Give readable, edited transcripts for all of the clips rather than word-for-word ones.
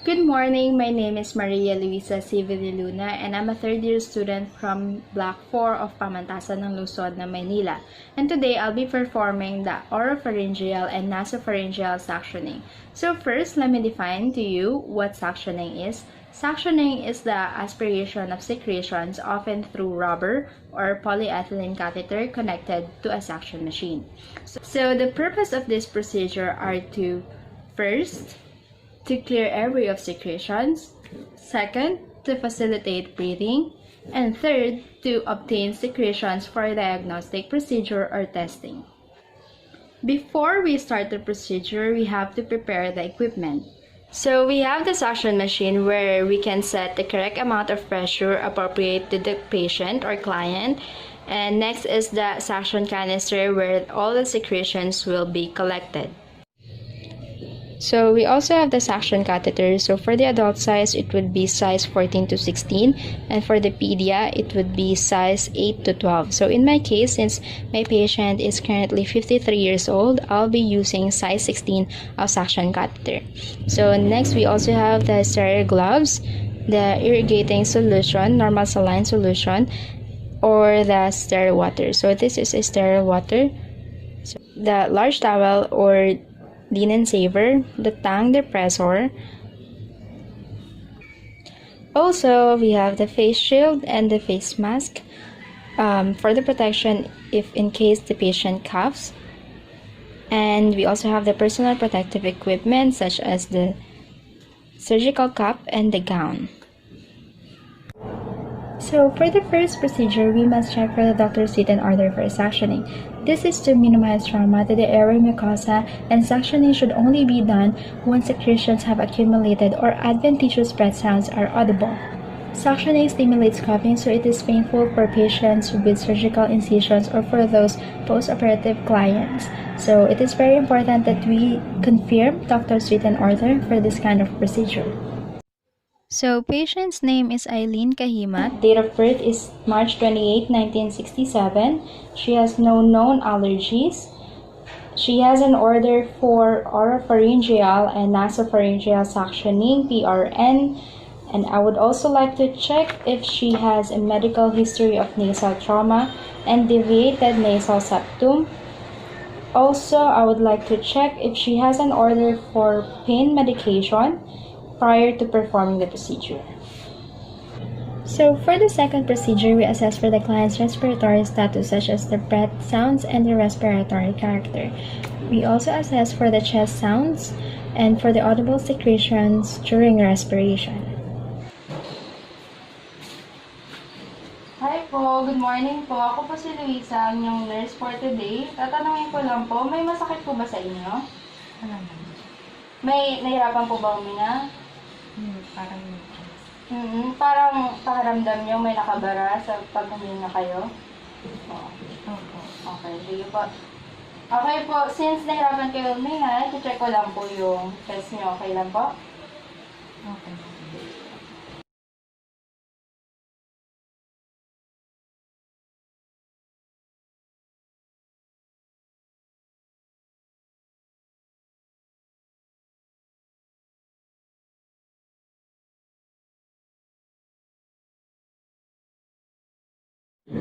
Good morning, my name is Maria Luisa C. Villaluna and I'm a third-year student from Block 4 of Pamantasan ng Luzon, Maynila. And today, I'll be performing the Oropharyngeal and Nasopharyngeal suctioning. So first, let me define to you what suctioning is. Suctioning is the aspiration of secretions often through rubber or polyethylene catheter connected to a suction machine. So the purpose of this procedure are to first, to clear airway of secretions, second, to facilitate breathing, and third, to obtain secretions for diagnostic procedure or testing. Before we start the procedure, we have to prepare the equipment. So we have the suction machine where we can set the correct amount of pressure appropriate to the patient or client. And next is the suction canister where all the secretions will be collected. So we also have the suction catheter. So for the adult size, it would be size 14 to 16. And for the pedia, it would be size 8 to 12. So in my case, since my patient is currently 53 years old, I'll be using size 16 of suction catheter. So next, we also have the sterile gloves, the irrigating solution, normal saline solution, or the sterile water. So this is a sterile water. So the large towel or linen saver, the tongue depressor. Also, we have the face shield and the face mask for the protection if in case the patient coughs. And we also have the personal protective equipment such as the surgical cap and the gown. So for the first procedure, we must check for the doctor's written order for suctioning. This is to minimize trauma to the airway mucosa, and suctioning should only be done when secretions have accumulated or adventitious breath sounds are audible. Suctioning stimulates coughing, so it is painful for patients with surgical incisions or for those post-operative clients. So it is very important that we confirm doctor's written order for this kind of procedure. So, patient's name is Eileen Kahimat. Date of birth is March 28, 1967. She has no known allergies. She has an order for oropharyngeal and nasopharyngeal suctioning, PRN. And I would also like to check if she has a medical history of nasal trauma and deviated nasal septum. Also, I would like to check if she has an order for pain medication prior to performing the procedure. So for the second procedure, we assess for the client's respiratory status such as the breath sounds and the respiratory character. We also assess for the chest sounds and for the audible secretions during respiration. Hi po, good morning po. Ako po si Luisa, ang inyong nurse for today. Tatanungin ko lang po, may masakit po ba sa inyo? Ano naman? May nahirapan po ba huminga? Parang Parang pakiramdam nyo may nakabara sa pag huminga kayo? Opo. Okay, sige po. Okay po, since nahirapan kayo huminga, check ko lang po yung chest nyo. Okay lang po? Okay.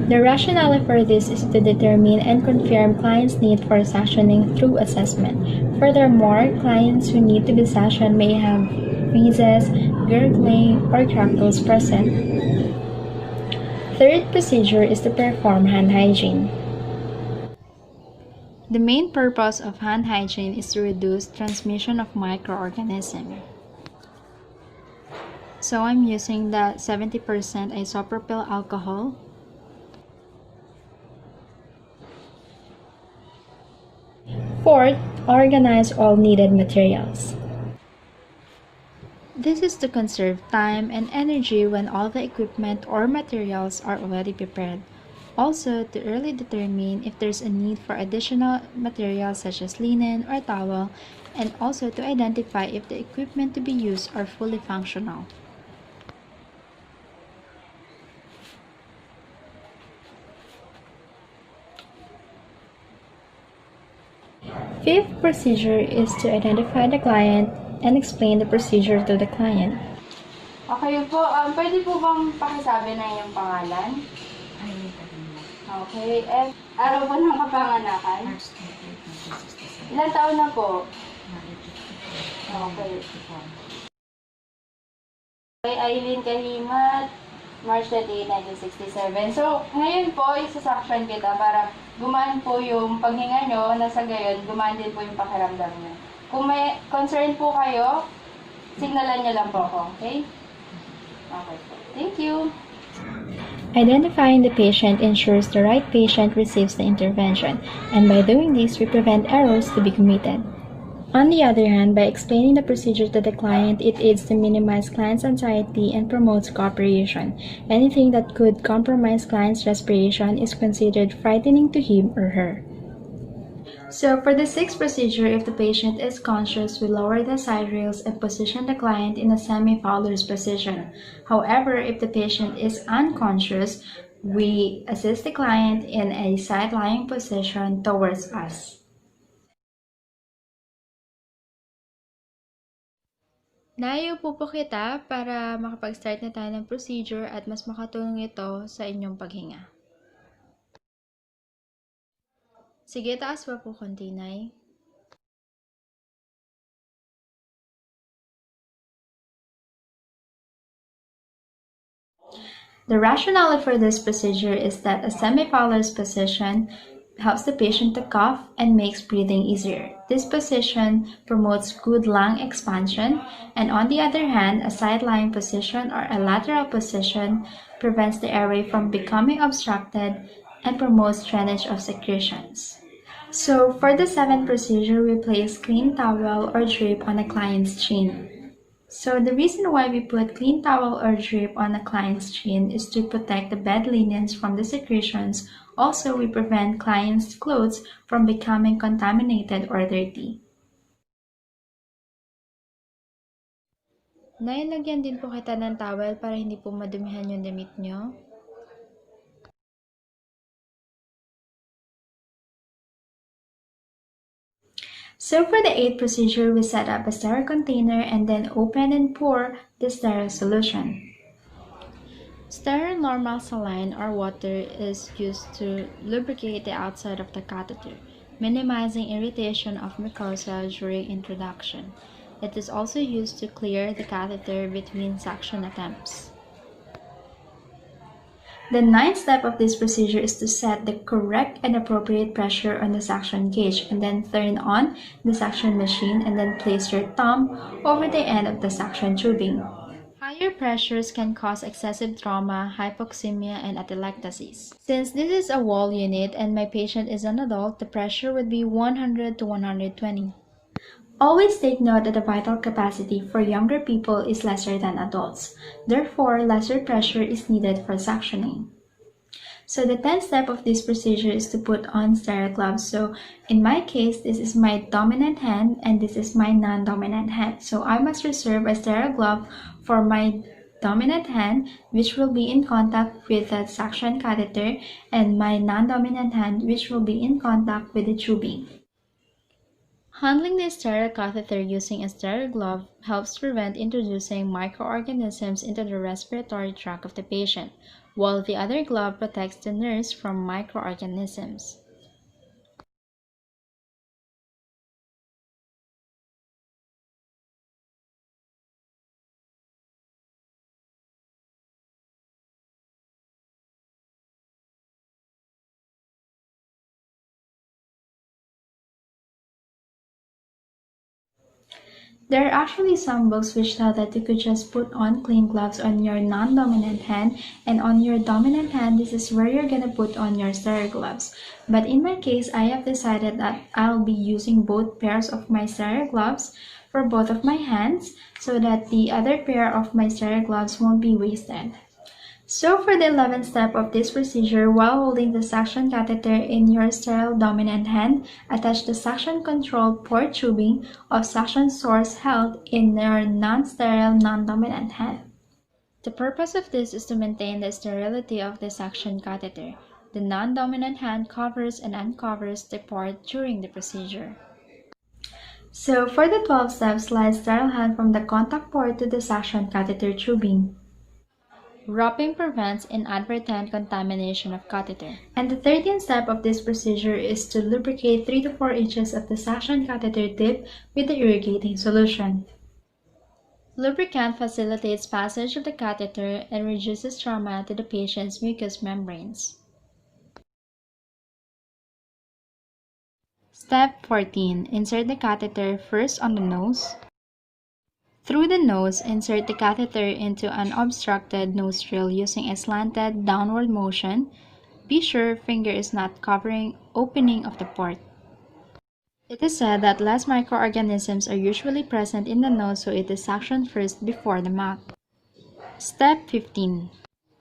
The rationale for this is to determine and confirm clients' need for suctioning through assessment. Furthermore, clients who need to be suctioned may have wheezes, gurgling, or crackles present. Third procedure is to perform hand hygiene. The main purpose of hand hygiene is to reduce transmission of microorganisms. So I'm using the 70% isopropyl alcohol. Fourth, organize all needed materials. This is to conserve time and energy when all the equipment or materials are already prepared. Also, to early determine if there's a need for additional materials such as linen or towel, and also to identify if the equipment to be used are fully functional. Fifth procedure is to identify the client and explain the procedure to the client. Okay po, pwede po bang pakisabi na iyong pangalan? Ay, Villaluna. Okay, and araw po ng kapanganakan? March 28, 1967. Ilang taon na po? Okay. Okay, Eileen Kahimat, March 28, 1967. So, ngayon po, isa-suction kita para gumaan po yung paghinga nyo, na sa gayon, gumaan din po yung pakiramdam nyo. Kung may concern po kayo, signalan nyo lang po ako, okay? Okay po. Thank you. Identifying the patient ensures the right patient receives the intervention, and by doing this, we prevent errors to be committed. On the other hand, by explaining the procedure to the client, it aids to minimize client's anxiety and promotes cooperation. Anything that could compromise client's respiration is considered frightening to him or her. So for the sixth procedure, if the patient is conscious, we lower the side rails and position the client in a semi-Fowler's position. However, if the patient is unconscious, we assist the client in a side-lying position towards us. Naiupo po kita para makapag-start na tayo ng procedure at mas makatulong ito sa inyong paghinga. Sige, taas pa po konti, Nay. The rationale for this procedure is that a semi-Fowler's position helps the patient to cough and makes breathing easier. This position promotes good lung expansion, and on the other hand, a side-lying position or a lateral position prevents the airway from becoming obstructed and promotes drainage of secretions. So for the seventh procedure, we place clean towel or drape on a client's chin. So the reason why we put clean towel or drape on a client's chin is to protect the bed linens from the secretions. Also, we prevent client's clothes from becoming contaminated or dirty. Nailagyan din po kita ng towel para hindi po madumihan yung damit nyo. So for the eighth procedure, we set up a sterile container and then open and pour the sterile solution. Sterile normal saline or water is used to lubricate the outside of the catheter, minimizing irritation of mucosa during introduction. It is also used to clear the catheter between suction attempts. The ninth step of this procedure is to set the correct and appropriate pressure on the suction gauge and then turn on the suction machine and then place your thumb over the end of the suction tubing. Higher pressures can cause excessive trauma, hypoxemia, and atelectasis. Since this is a wall unit and my patient is an adult, the pressure would be 100 to 120. Always take note that the vital capacity for younger people is lesser than adults. Therefore, lesser pressure is needed for suctioning. So the 10th step of this procedure is to put on sterile gloves. So in my case, this is my dominant hand and this is my non-dominant hand. So I must reserve a sterile glove for my dominant hand, which will be in contact with the suction catheter, and my non-dominant hand, which will be in contact with the tubing. Handling the sterile catheter using a sterile glove helps prevent introducing microorganisms into the respiratory tract of the patient, while the other glove protects the nurse from microorganisms. There are actually some books which tell that you could just put on clean gloves on your non-dominant hand, and on your dominant hand, this is where you're gonna put on your sterile gloves. But in my case, I have decided that I'll be using both pairs of my sterile gloves for both of my hands so that the other pair of my sterile gloves won't be wasted. So for the 11th step of this procedure, while holding the suction catheter in your sterile dominant hand, attach the suction control port tubing of suction source held in your non-sterile non-dominant hand. The purpose of this is to maintain the sterility of the suction catheter. The non-dominant hand covers and uncovers the port during the procedure. So for the 12 steps, slide sterile hand from the contact port to the suction catheter tubing. Wrapping prevents inadvertent contamination of catheter. And the 13th step of this procedure is to lubricate 3 to 4 inches of the suction catheter tip with the irrigating solution. Lubricant facilitates passage of the catheter and reduces trauma to the patient's mucous membranes. Step 14. Insert the catheter first on the nose. Through the nose, insert the catheter into an obstructed nostril using a slanted downward motion. Be sure finger is not covering opening of the port. It is said that less microorganisms are usually present in the nose, so it is suctioned first before the mouth. Step 15.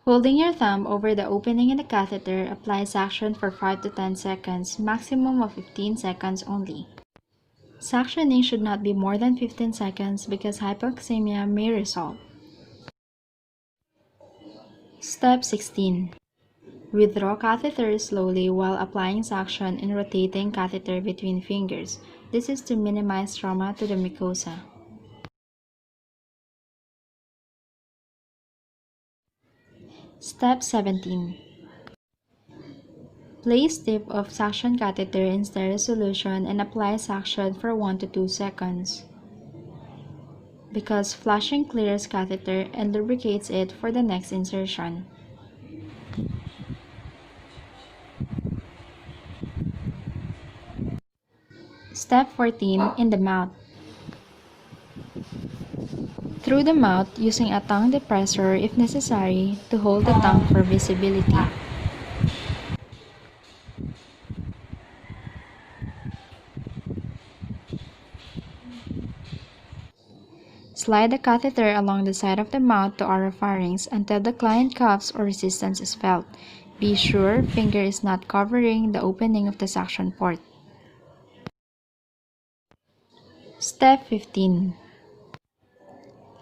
Holding your thumb over the opening in the catheter, apply suction for 5 to 10 seconds, maximum of 15 seconds only. Suctioning should not be more than 15 seconds because hypoxemia may result. Step 16. Withdraw catheter slowly while applying suction and rotating catheter between fingers. This is to minimize trauma to the mucosa. Step 17. Place tip of suction catheter in sterile solution and apply suction for 1 to 2 seconds. Because flushing clears catheter and lubricates it for the next insertion. Step 14. In the mouth. Through the mouth using a tongue depressor if necessary to hold the tongue for visibility. Slide the catheter along the side of the mouth to oropharynx until the client coughs or resistance is felt. Be sure finger is not covering the opening of the suction port. Step 15.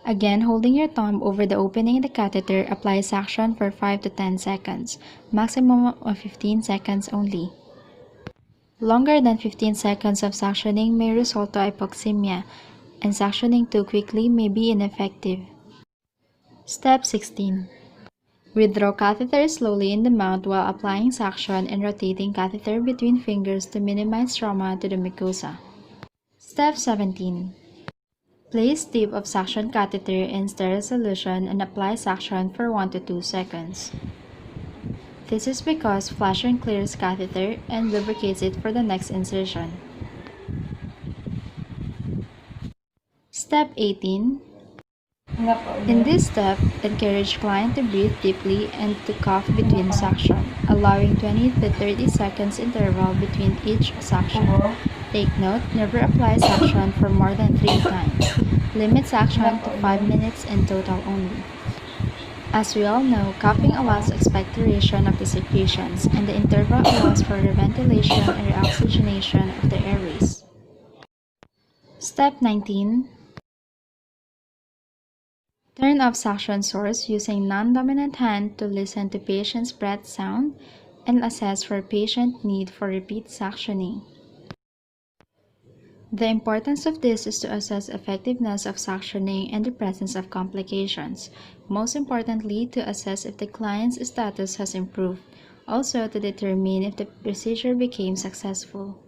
Again, holding your thumb over the opening in the catheter, apply suction for 5 to 10 seconds, maximum of 15 seconds only. Longer than 15 seconds of suctioning may result to hypoxemia, and suctioning too quickly may be ineffective. Step 16. Withdraw catheter slowly in the mouth while applying suction and rotating catheter between fingers to minimize trauma to the mucosa. Step 17. Place tip of suction catheter in sterile solution and apply suction for 1 to 2 seconds. This is because flushing clears catheter and lubricates it for the next insertion. Step 18. In this step, encourage client to breathe deeply and to cough between suction, allowing 20 to 30 seconds interval between each suction. Take note, never apply suction for more than 3 times. Limit suction to 5 minutes in total only. As we all know, coughing allows expectoration of the secretions, and the interval allows for reventilation and reoxygenation of the airways. Step 19. Turn off suction source using non-dominant hand to listen to patient's breath sound and assess for patient need for repeat suctioning. The importance of this is to assess effectiveness of suctioning and the presence of complications. Most importantly, to assess if the client's status has improved. Also, to determine if the procedure became successful.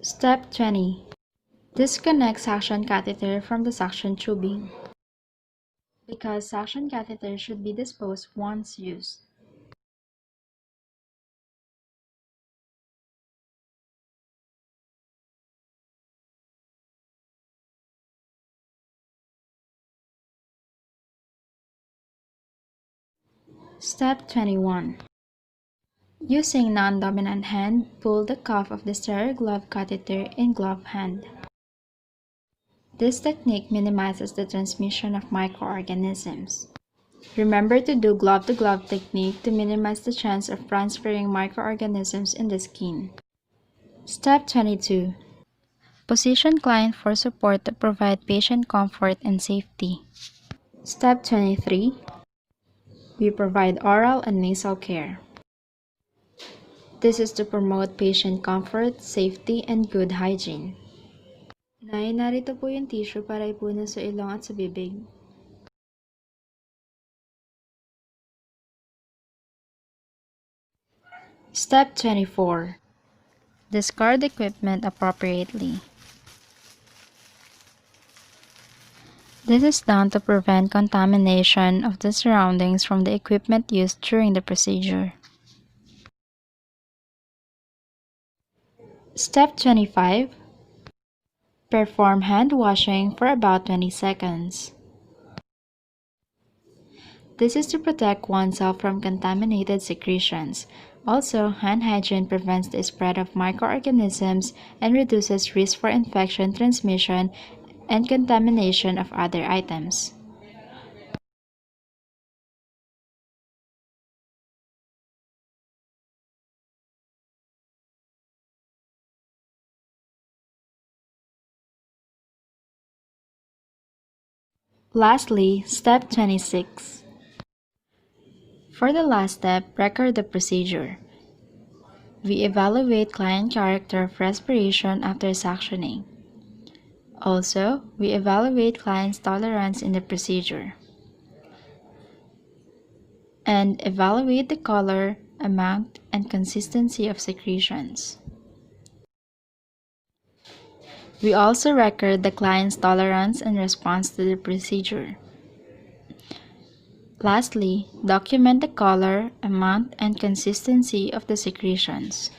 Step 20. Disconnect suction catheter from the suction tubing. Because suction catheter should be disposed once used. Step 21. Using non-dominant hand, pull the cuff of the sterile glove catheter in glove hand. This technique minimizes the transmission of microorganisms. Remember to do glove-to-glove technique to minimize the chance of transferring microorganisms in the skin. Step 22. Position client for support to provide patient comfort and safety. Step 23. We provide oral and nasal care. This is to promote patient comfort, safety, and good hygiene. Narito po yung tissue para ipunan sa ilong at sa bibig. Step 24. Discard equipment appropriately. This is done to prevent contamination of the surroundings from the equipment used during the procedure. Step 25. Perform hand washing for about 20 seconds. This is to protect oneself from contaminated secretions. Also, hand hygiene prevents the spread of microorganisms and reduces risk for infection transmission and contamination of other items. Lastly, step 26. For the last step, record the procedure. We evaluate client character of respiration after suctioning. Also, we evaluate client's tolerance in the procedure. And evaluate the color, amount, and consistency of secretions. We also record the client's tolerance and response to the procedure. Lastly, document the color, amount, and consistency of the secretions.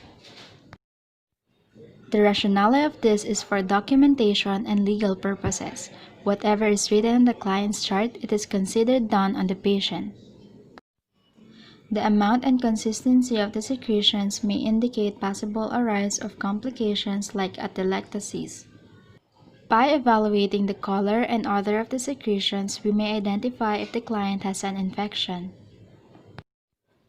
The rationale of this is for documentation and legal purposes. Whatever is written in the client's chart, it is considered done on the patient. The amount and consistency of the secretions may indicate possible arise of complications like atelectasis. By evaluating the color and odor of the secretions, we may identify if the client has an infection.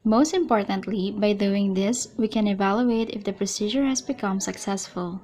Most importantly, by doing this, we can evaluate if the procedure has become successful.